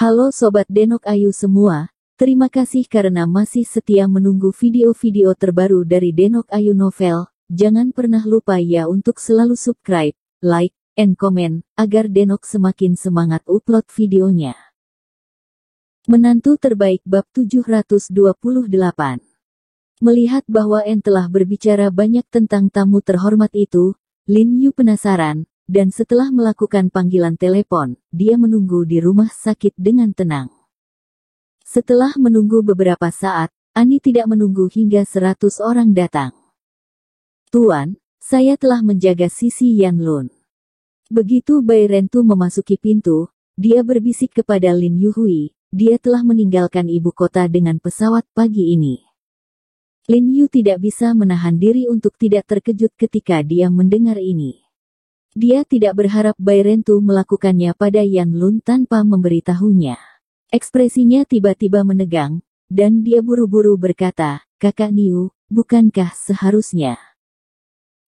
Halo Sobat Denok Ayu semua, terima kasih karena masih setia menunggu video-video terbaru dari Denok Ayu Novel. Jangan pernah lupa ya untuk selalu subscribe, like, and comment, agar Denok semakin semangat upload videonya. Menantu terbaik bab 728. Melihat bahwa En telah berbicara banyak tentang tamu terhormat itu, Lin Yu penasaran. Dan setelah melakukan panggilan telepon, dia menunggu di rumah sakit dengan tenang. Setelah menunggu beberapa saat, Ani tidak menunggu hingga 100 orang datang. Tuan, saya telah menjaga sisi Yan Lun. Begitu Bai Rentu memasuki pintu, dia berbisik kepada Lin Yuhui, dia telah meninggalkan ibu kota dengan pesawat pagi ini. Lin Yu tidak bisa menahan diri untuk tidak terkejut ketika dia mendengar ini. Dia tidak berharap Bai Rentu melakukannya pada Yan Lun tanpa memberitahunya. Ekspresinya tiba-tiba menegang, dan dia buru-buru berkata, "Kakak Niu, bukankah seharusnya?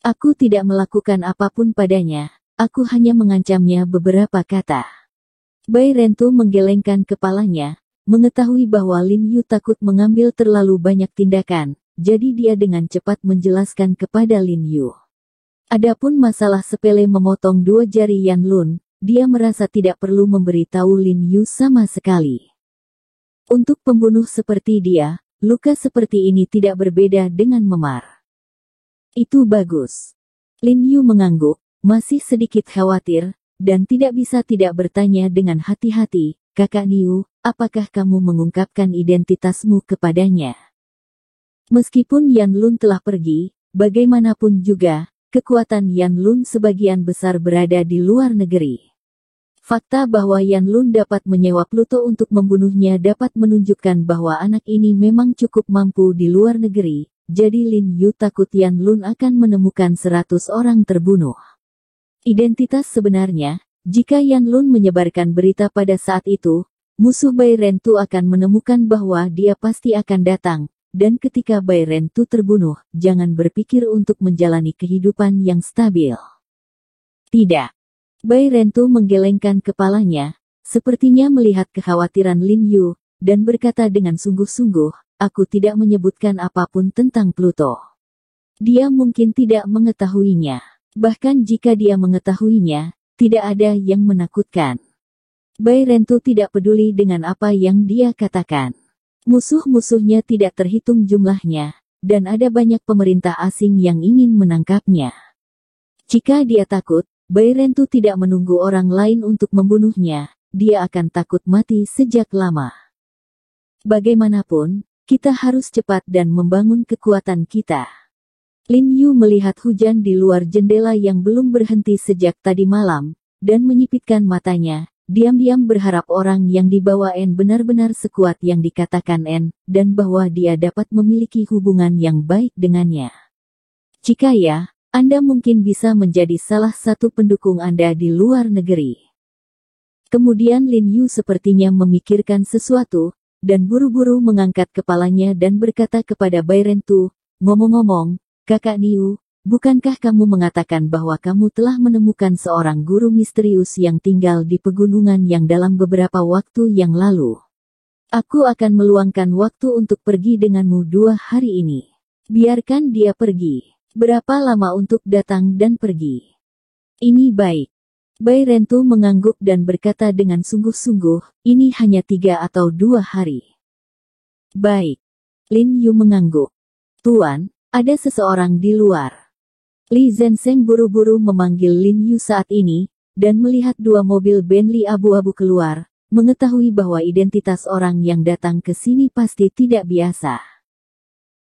Aku tidak melakukan apapun padanya, aku hanya mengancamnya beberapa kata." Bai Rentu menggelengkan kepalanya, mengetahui bahwa Lin Yu takut mengambil terlalu banyak tindakan, jadi dia dengan cepat menjelaskan kepada Lin Yu. Adapun masalah sepele memotong 2 jari Yan Lun, dia merasa tidak perlu memberitahu Lin Yu sama sekali. Untuk pembunuh seperti dia, luka seperti ini tidak berbeda dengan memar. Itu bagus. Lin Yu mengangguk, masih sedikit khawatir, dan tidak bisa tidak bertanya dengan hati-hati, "Kakak Niu, apakah kamu mengungkapkan identitasmu kepadanya?" Meskipun Yan Lun telah pergi, bagaimanapun juga, kekuatan Yan Lun sebagian besar berada di luar negeri. Fakta bahwa Yan Lun dapat menyewa Pluto untuk membunuhnya dapat menunjukkan bahwa anak ini memang cukup mampu di luar negeri, jadi Lin Yu takut Yan Lun akan menemukan 100 orang terbunuh. Identitas sebenarnya, jika Yan Lun menyebarkan berita pada saat itu, musuh Bai Rentu akan menemukan bahwa dia pasti akan datang. Dan ketika Bai Rentu terbunuh, jangan berpikir untuk menjalani kehidupan yang stabil. Tidak. Bai Rentu menggelengkan kepalanya, sepertinya melihat kekhawatiran Lin Yu, dan berkata dengan sungguh-sungguh, "Aku tidak menyebutkan apapun tentang Pluto. Dia mungkin tidak mengetahuinya. Bahkan jika dia mengetahuinya, tidak ada yang menakutkan." Bai Rentu tidak peduli dengan apa yang dia katakan. Musuh-musuhnya tidak terhitung jumlahnya, dan ada banyak pemerintah asing yang ingin menangkapnya. Jika dia takut, Bai Rentu tidak menunggu orang lain untuk membunuhnya, dia akan takut mati sejak lama. Bagaimanapun, kita harus cepat dan membangun kekuatan kita. Lin Yu melihat hujan di luar jendela yang belum berhenti sejak tadi malam, dan menyipitkan matanya. Diam-diam berharap orang yang dibawa En benar-benar sekuat yang dikatakan En, dan bahwa dia dapat memiliki hubungan yang baik dengannya. Jika ya, Anda mungkin bisa menjadi salah satu pendukung Anda di luar negeri. Kemudian Lin Yu sepertinya memikirkan sesuatu, dan buru-buru mengangkat kepalanya dan berkata kepada Bai Rentu, "Ngomong-ngomong, Kakak Niu, bukankah kamu mengatakan bahwa kamu telah menemukan seorang guru misterius yang tinggal di pegunungan yang dalam beberapa waktu yang lalu? Aku akan meluangkan waktu untuk pergi denganmu 2 hari ini. Biarkan dia pergi. Berapa lama untuk datang dan pergi?" "Ini baik." Bai Rentu mengangguk dan berkata dengan sungguh-sungguh, "Ini hanya 3 atau 2 hari." "Baik." Lin Yu mengangguk. "Tuan, ada seseorang di luar." Li Zhensheng buru-buru memanggil Lin Yu saat ini, dan melihat 2 mobil Bentley abu-abu keluar, mengetahui bahwa identitas orang yang datang ke sini pasti tidak biasa.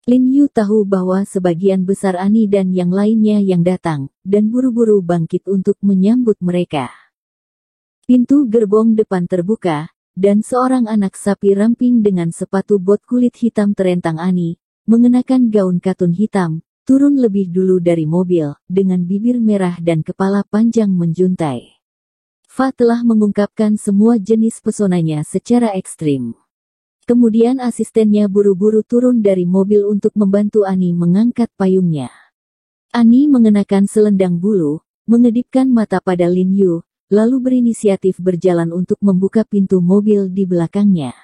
Lin Yu tahu bahwa sebagian besar Ani dan yang lainnya yang datang, dan buru-buru bangkit untuk menyambut mereka. Pintu gerbong depan terbuka, dan seorang anak sapi ramping dengan sepatu bot kulit hitam terentang Ani, mengenakan gaun katun hitam, turun lebih dulu dari mobil, dengan bibir merah dan kepala panjang menjuntai. Fa telah mengungkapkan semua jenis pesonanya secara ekstrim. Kemudian asistennya buru-buru turun dari mobil untuk membantu Ani mengangkat payungnya. Ani mengenakan selendang bulu, mengedipkan mata pada Lin Yu, lalu berinisiatif berjalan untuk membuka pintu mobil di belakangnya.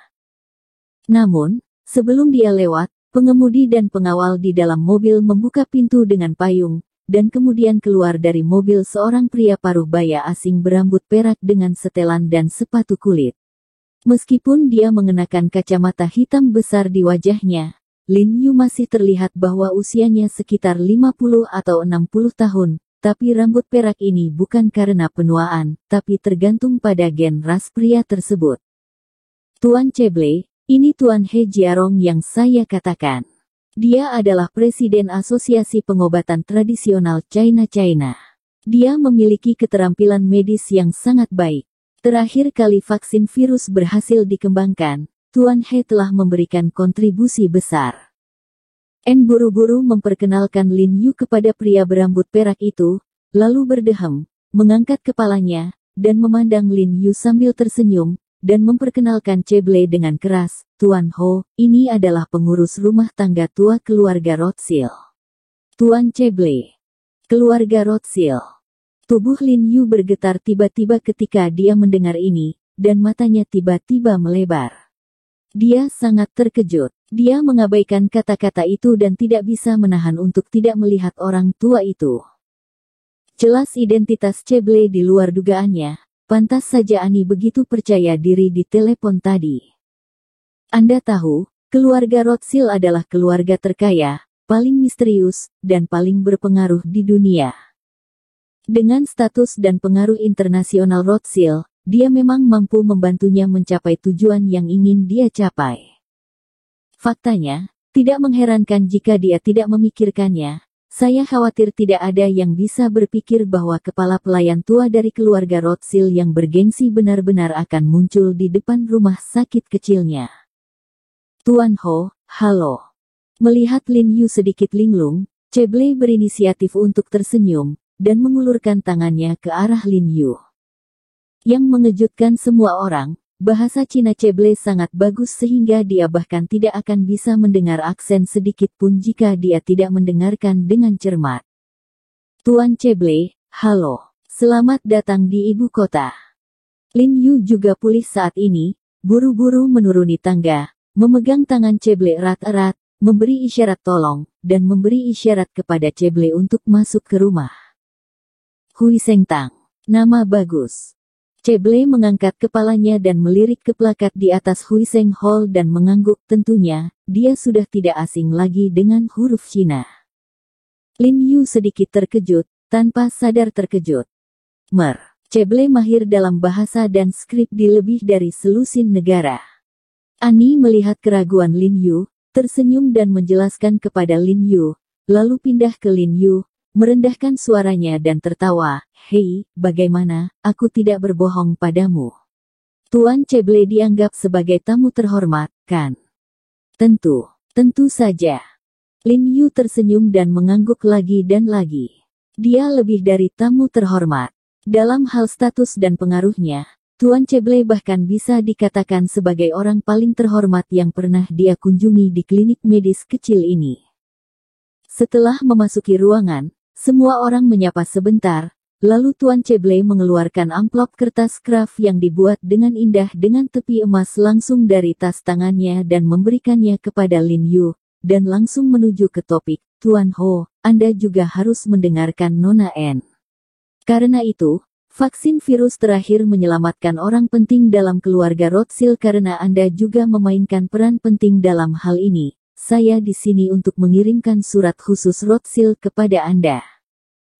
Namun, sebelum dia lewat, pengemudi dan pengawal di dalam mobil membuka pintu dengan payung, dan kemudian keluar dari mobil seorang pria paruh baya asing berambut perak dengan setelan dan sepatu kulit. Meskipun dia mengenakan kacamata hitam besar di wajahnya, Lin Yu masih terlihat bahwa usianya sekitar 50 atau 60 tahun, tapi rambut perak ini bukan karena penuaan, tapi tergantung pada gen ras pria tersebut. Tuan Cheble, ini Tuan He Jiarong yang saya katakan. Dia adalah Presiden Asosiasi Pengobatan Tradisional China. Dia memiliki keterampilan medis yang sangat baik. Terakhir kali vaksin virus berhasil dikembangkan, Tuan He telah memberikan kontribusi besar. En buru-buru memperkenalkan Lin Yu kepada pria berambut perak itu, lalu berdehem, mengangkat kepalanya, dan memandang Lin Yu sambil tersenyum, dan memperkenalkan Cheble dengan keras, Tuan Ho, ini adalah pengurus rumah tangga tua keluarga Rothschild. Tuan Cheble. Keluarga Rothschild. Tubuh Lin Yu bergetar tiba-tiba ketika dia mendengar ini, dan matanya tiba-tiba melebar. Dia sangat terkejut. Dia mengabaikan kata-kata itu dan tidak bisa menahan untuk tidak melihat orang tua itu. Jelas identitas Cheble di luar dugaannya, pantas saja Ani begitu percaya diri di telepon tadi. Anda tahu, keluarga Rothschild adalah keluarga terkaya, paling misterius, dan paling berpengaruh di dunia. Dengan status dan pengaruh internasional Rothschild, dia memang mampu membantunya mencapai tujuan yang ingin dia capai. Faktanya, tidak mengherankan jika dia tidak memikirkannya. Saya khawatir tidak ada yang bisa berpikir bahwa kepala pelayan tua dari keluarga Rothschild yang bergengsi benar-benar akan muncul di depan rumah sakit kecilnya. Tuan Ho, halo. Melihat Lin Yu sedikit linglung, Cheble berinisiatif untuk tersenyum, dan mengulurkan tangannya ke arah Lin Yu. Yang mengejutkan semua orang, bahasa Cina Cheble sangat bagus sehingga dia bahkan tidak akan bisa mendengar aksen sedikit pun jika dia tidak mendengarkan dengan cermat. Tuan Cheble, halo. Selamat datang di ibu kota. Lin Yu juga pulih saat ini, buru-buru menuruni tangga, memegang tangan Cheble erat-erat, memberi isyarat tolong, dan memberi isyarat kepada Cheble untuk masuk ke rumah. Hui Seng Tang. Nama bagus. Cheble mengangkat kepalanya dan melirik ke plakat di atas Hui Seng Hall dan mengangguk. Tentunya, dia sudah tidak asing lagi dengan huruf Cina. Lin Yu sedikit terkejut, tanpa sadar terkejut. Cheble mahir dalam bahasa dan skrip di lebih dari selusin negara. Ani melihat keraguan Lin Yu, tersenyum dan menjelaskan kepada Lin Yu, lalu pindah ke Lin Yu, merendahkan suaranya dan tertawa. Hei, bagaimana, aku tidak berbohong padamu. Tuan Cheble dianggap sebagai tamu terhormat, kan? Tentu saja. Lin Yu tersenyum dan mengangguk lagi dan lagi. Dia lebih dari tamu terhormat. Dalam hal status dan pengaruhnya, Tuan Cheble bahkan bisa dikatakan sebagai orang paling terhormat yang pernah dia kunjungi di klinik medis kecil ini. Setelah memasuki ruangan, semua orang menyapa sebentar, lalu Tuan Cheble mengeluarkan amplop kertas kraft yang dibuat dengan indah dengan tepi emas langsung dari tas tangannya dan memberikannya kepada Lin Yu, dan langsung menuju ke topik, Tuan Ho, Anda juga harus mendengarkan Nona N. Karena itu, vaksin virus terakhir menyelamatkan orang penting dalam keluarga Rothschild karena Anda juga memainkan peran penting dalam hal ini. Saya di sini untuk mengirimkan surat khusus Rothschild kepada Anda.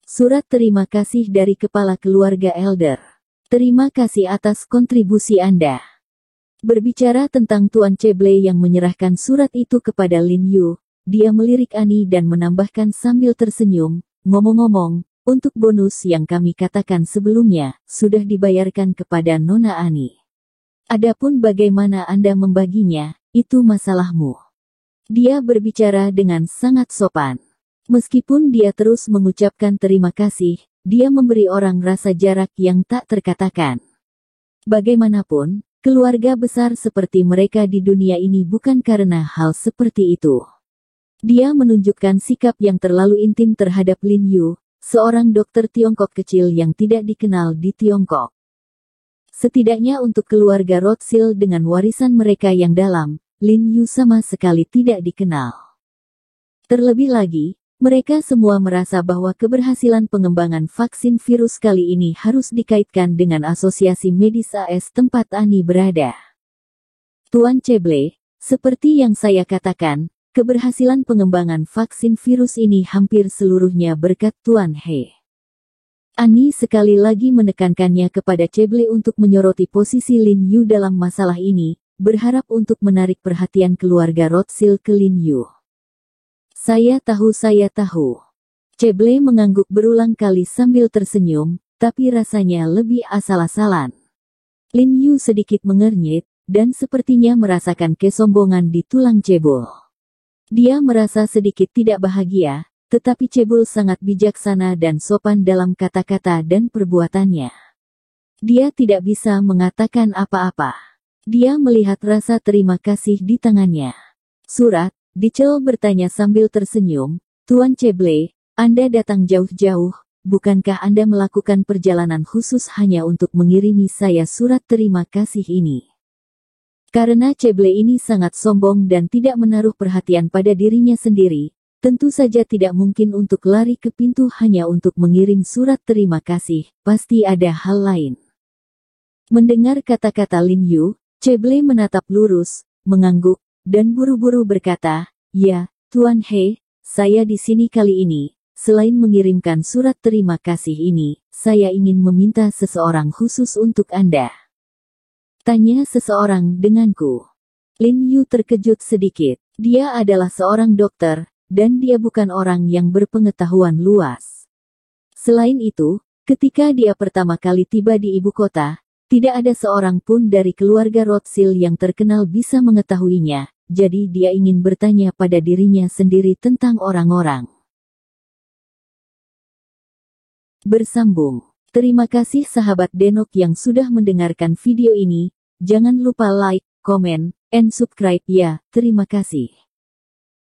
Surat terima kasih dari kepala keluarga Elder. Terima kasih atas kontribusi Anda. Berbicara tentang Tuan Cheble yang menyerahkan surat itu kepada Lin Yu, dia melirik Ani dan menambahkan sambil tersenyum, ngomong-ngomong, untuk bonus yang kami katakan sebelumnya, sudah dibayarkan kepada Nona Ani. Adapun bagaimana Anda membaginya, itu masalahmu. Dia berbicara dengan sangat sopan. Meskipun dia terus mengucapkan terima kasih, dia memberi orang rasa jarak yang tak terkatakan. Bagaimanapun, keluarga besar seperti mereka di dunia ini bukan karena hal seperti itu. Dia menunjukkan sikap yang terlalu intim terhadap Lin Yu, seorang dokter Tiongkok kecil yang tidak dikenal di Tiongkok. Setidaknya untuk keluarga Rothschild dengan warisan mereka yang dalam, Lin Yu sama sekali tidak dikenal. Terlebih lagi, mereka semua merasa bahwa keberhasilan pengembangan vaksin virus kali ini harus dikaitkan dengan asosiasi medis AS tempat Ani berada. Tuan Cheble, seperti yang saya katakan, keberhasilan pengembangan vaksin virus ini hampir seluruhnya berkat Tuan He. Ani sekali lagi menekankannya kepada Cheble untuk menyoroti posisi Lin Yu dalam masalah ini, berharap untuk menarik perhatian keluarga Rothschild ke Lin Yu. Saya tahu. Cheble mengangguk berulang kali sambil tersenyum, tapi rasanya lebih asal-asalan. Lin Yu sedikit mengernyit, dan sepertinya merasakan kesombongan di tulang cebol. Dia merasa sedikit tidak bahagia, tetapi cebol sangat bijaksana dan sopan dalam kata-kata dan perbuatannya. Dia tidak bisa mengatakan apa-apa. Dia melihat rasa terima kasih di tangannya. Surat, Dichel bertanya sambil tersenyum, Tuan Cheble, Anda datang jauh-jauh, bukankah Anda melakukan perjalanan khusus hanya untuk mengirimi saya surat terima kasih ini? Karena Cheble ini sangat sombong dan tidak menaruh perhatian pada dirinya sendiri, tentu saja tidak mungkin untuk lari ke pintu hanya untuk mengirim surat terima kasih, pasti ada hal lain. Mendengar kata-kata Lin Yu, Cheble menatap lurus, mengangguk, dan buru-buru berkata, "Ya, Tuan He, saya di sini kali ini, selain mengirimkan surat terima kasih ini, saya ingin meminta seseorang khusus untuk Anda." Tanya seseorang denganku. Lin Yu terkejut sedikit. Dia adalah seorang dokter, dan dia bukan orang yang berpengetahuan luas. Selain itu, ketika dia pertama kali tiba di ibu kota, tidak ada seorang pun dari keluarga Rothschild yang terkenal bisa mengetahuinya, jadi dia ingin bertanya pada dirinya sendiri tentang orang-orang. Bersambung. Terima kasih sahabat Denok yang sudah mendengarkan video ini, jangan lupa like, komen, and subscribe ya, terima kasih.